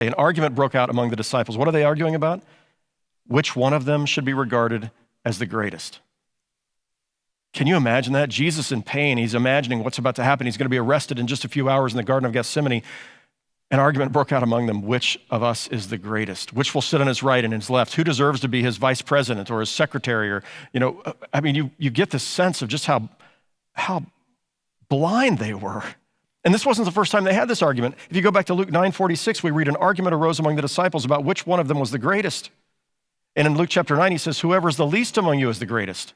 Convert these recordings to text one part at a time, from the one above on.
An argument broke out among the disciples. What are they arguing about? Which one of them should be regarded as the greatest? Can you imagine that? Jesus in pain, he's imagining what's about to happen. He's going to be arrested in just a few hours in the Garden of Gethsemane. An argument broke out among them. Which of us is the greatest? Which will sit on his right and his left? Who deserves to be his vice president or his secretary? Or, you get this sense of just how blind they were. And this wasn't the first time they had this argument. If you go back to Luke 9:46, we read an argument arose among the disciples about which one of them was the greatest. And in Luke chapter 9, he says, whoever is the least among you is the greatest.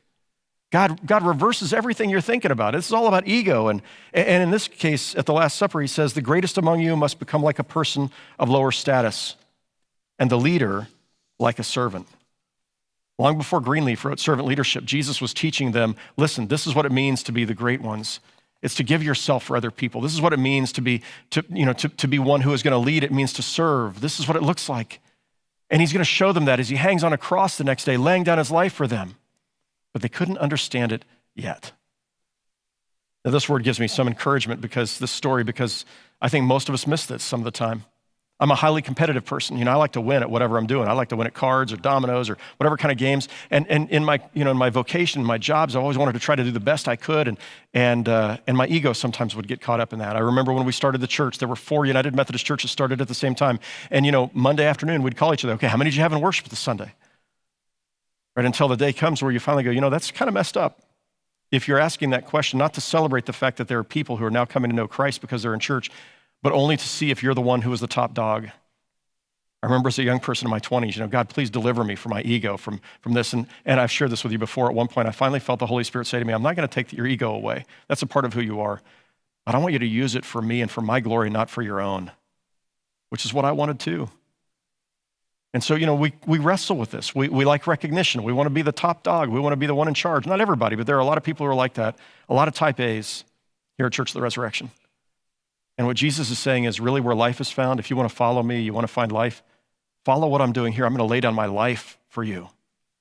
God reverses everything you're thinking about. This is all about ego. And in this case, at the Last Supper, he says, the greatest among you must become like a person of lower status, and the leader like a servant. Long before Greenleaf wrote Servant Leadership, Jesus was teaching them, listen, this is what it means to be the great ones. It's to give yourself for other people. This is what it means to be one who is going to lead. It means to serve. This is what it looks like. And he's going to show them that as he hangs on a cross the next day, laying down his life for them. But they couldn't understand it yet. Now, this word gives me some encouragement because I think most of us miss this some of the time. I'm a highly competitive person. I like to win at whatever I'm doing. I like to win at cards or dominoes or whatever kind of games. And in my vocation, my jobs, I always wanted to try to do the best I could. And my ego sometimes would get caught up in that. I remember when we started the church, there were 4 United Methodist churches started at the same time. And Monday afternoon, we'd call each other, okay, how many did you have in worship this Sunday? Right, until the day comes where you finally go, that's kind of messed up. If you're asking that question, not to celebrate the fact that there are people who are now coming to know Christ because they're in church, but only to see if you're the one who is the top dog. I remember as a young person in my 20s, God, please deliver me from my ego, from this. And I've shared this with you before. At one point, I finally felt the Holy Spirit say to me, I'm not going to take your ego away. That's a part of who you are. But I want you to use it for me and for my glory, not for your own, which is what I wanted too. And so, we wrestle with this. We like recognition. We want to be the top dog. We want to be the one in charge. Not everybody, but there are a lot of people who are like that. A lot of type A's here at Church of the Resurrection. And what Jesus is saying is really where life is found. If you want to follow me, you want to find life, follow what I'm doing here. I'm going to lay down my life for you.